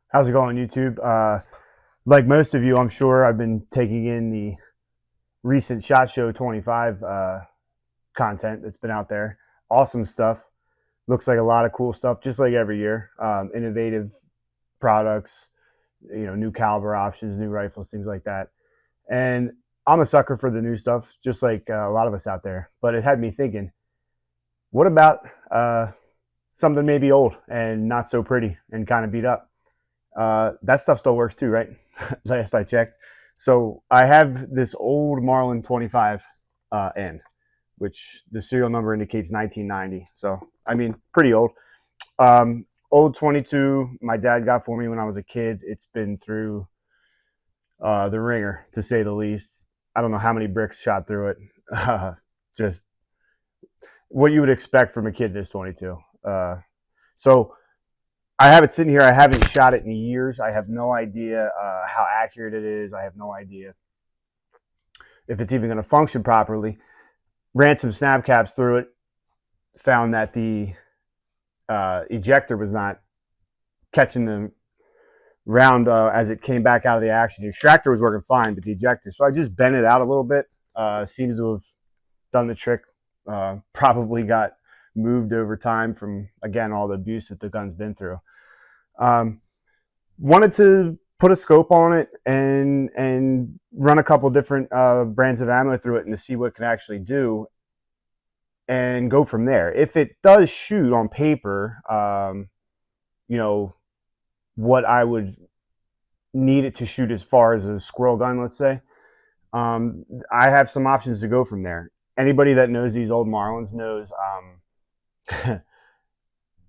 How's it going, YouTube? Like most of you, I'm sure I've been taking in the recent SHOT Show 25 content that's been out there. Awesome stuff. Looks like a lot of cool stuff, just like every year. Innovative products, new caliber options, new rifles, things like that. And I'm a sucker for the new stuff, just like a lot of us out there. But it had me thinking, what about something maybe old and not so pretty and kind of beat up? That stuff still works too, right? Last I checked. So I have this old Marlin 25 N, which the serial number indicates 1990. So, I mean, pretty old. Old 22, my dad got for me when I was a kid. It's been through the ringer, to say the least. I don't know how many bricks shot through it. Just what you would expect from a kid this 22. So I have it sitting here. I haven't shot it in years. I have no idea how accurate it is. I have no idea if it's even going to function properly. Ran some snap caps through it. Found that the ejector was not catching the round as it came back out of the action. The extractor was working fine, but the ejector. So I just bent it out a little bit. Seems to have done the trick. Probably got moved over time from, again, all the abuse that the gun's been through. Wanted to put a scope on it and run a couple different brands of ammo through it and to see what it can actually do and go from there. If it does shoot on paper, what I would need it to shoot as far as a squirrel gun, let's say, I have some options to go from there. Anybody that knows these old Marlins knows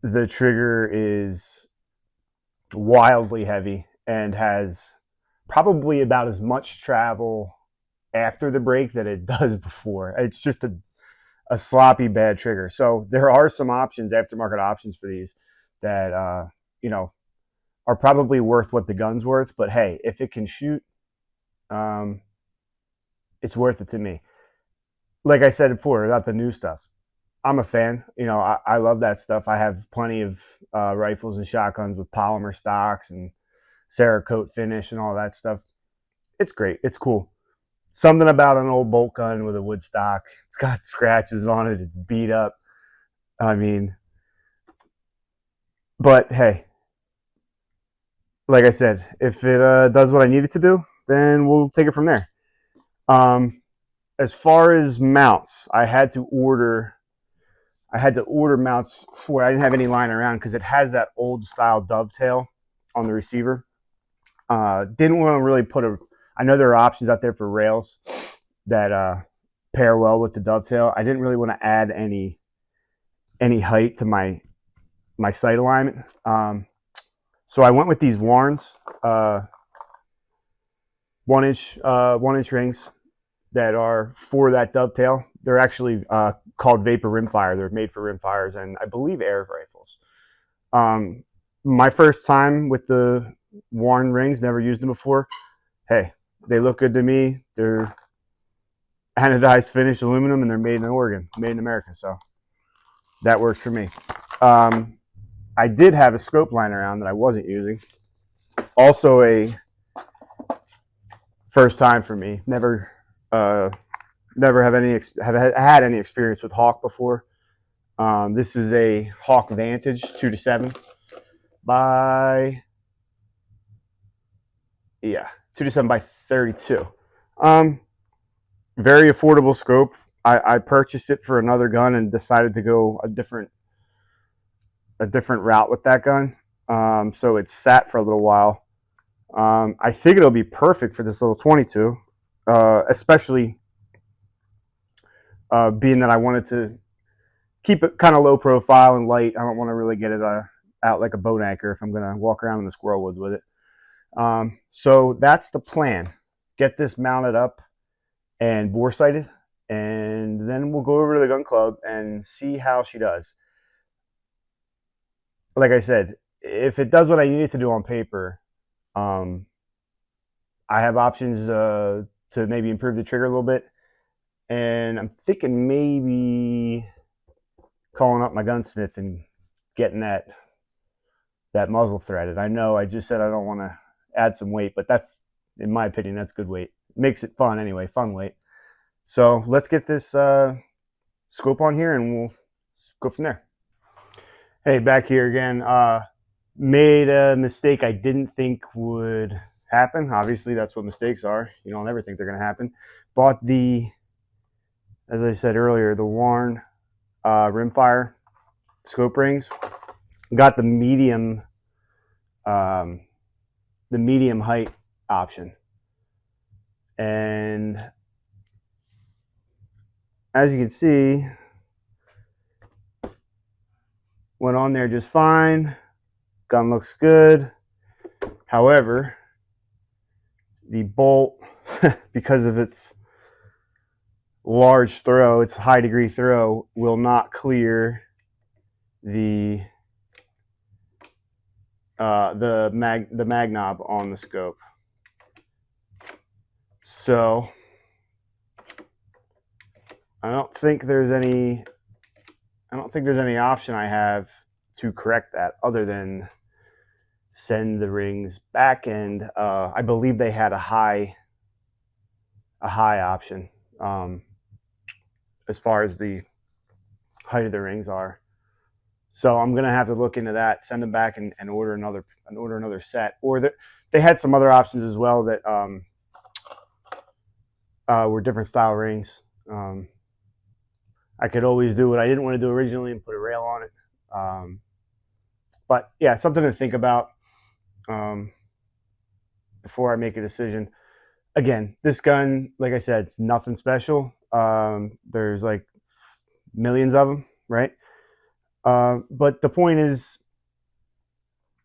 the trigger is wildly heavy and has probably about as much travel after the break that it does before. It's just a sloppy, bad trigger. So there are some options, aftermarket options for these that, are probably worth what the gun's worth. But hey, if it can shoot, it's worth it to me. Like I said before about the new stuff, I'm a fan. I love that stuff. I have plenty of rifles and shotguns with polymer stocks and Cerakote finish and all that stuff. It's great. It's cool. Something about an old bolt gun with a wood stock. It's got scratches on it. It's beat up. I mean, but hey, like I said, if it does what I need it to do, then we'll take it from there. As far as mounts, I had to order mounts for it. I didn't have any lying around because it has that old style dovetail on the receiver. Didn't want to really I know there are options out there for rails that pair well with the dovetail. I didn't really want to add any height to my sight alignment. So I went with these Warrens, 1-inch rings that are for that dovetail. They're actually called Vapor Rimfire. They're made for rimfires and I believe air rifles. My first time with the Warren rings, never used them before. Hey, they look good to me. They're anodized finished aluminum and they're made in Oregon, made in America. So that works for me. I did have a scope lying around that I wasn't using. Also a first time for me. Never have had any experience with Hawk before. This is a Hawk Vantage 2-7 by 2-7 by 32. Very affordable scope. I purchased it for another gun and decided to go a different route with that gun. So it sat for a little while. I think it'll be perfect for this little 22, especially being that I wanted to keep it kind of low profile and light. I don't want to really get it out like a boat anchor if I'm going to walk around in the squirrel woods with it. So that's the plan. Get this mounted up and bore sighted, and then we'll go over to the gun club and see how she does. Like I said, if it does what I need it to do on paper, I have options to maybe improve the trigger a little bit. And I'm thinking maybe calling up my gunsmith and getting that that muzzle threaded. I know I just said I don't want to add some weight, but that's, in my opinion, that's good weight. Makes it fun anyway, fun weight. So let's get this scope on here and we'll go from there. Hey, back here again. Made a mistake I didn't think would happen. Obviously, that's what mistakes are. You don't ever think they're going to happen. Bought the, as I said earlier, the Warren rimfire scope rings. Got the medium height option, and as you can see, went on there just fine. Gun looks good. However, the bolt, because of its large throw, its high degree throw, will not clear the mag knob on the scope. So I don't think there's any option I have to correct that other than send the rings back, and I believe they had a high option as far as the height of the rings are. So I'm gonna have to look into that, send them back, and order another set. Or they had some other options as well that were different style rings. I could always do what I didn't want to do originally and put a rail on it. But yeah, something to think about before I make a decision. Again, this gun, like I said, it's nothing special. There's like millions of them, right? But the point is,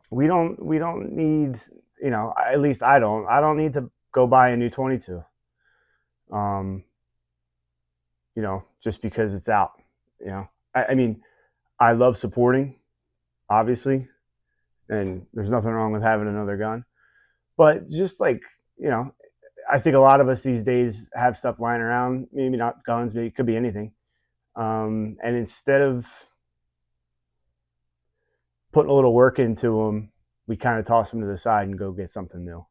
we don't need, you know, at least I don't need to go buy a new 22. You know, just because it's out. You know, I mean, I love supporting, obviously, and there's nothing wrong with having another gun. But just like, you know, I think a lot of us these days have stuff lying around, maybe not guns, maybe it could be anything. And instead of putting a little work into them, we kind of toss them to the side and go get something new.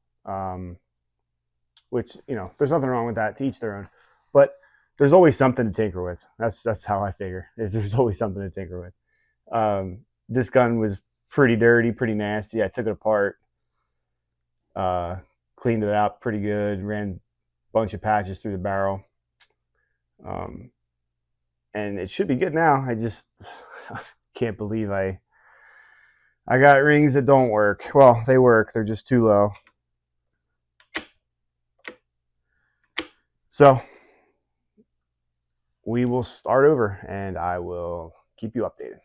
Which, you know, there's nothing wrong with that, to each their own. But there's always something to tinker with. That's how I figure. There's always something to tinker with. This gun was pretty dirty, pretty nasty. I took it apart, cleaned it out pretty good, ran a bunch of patches through the barrel, and it should be good now. I just can't believe I got rings that don't work. Well, they work. They're just too low. So we will start over and I will keep you updated.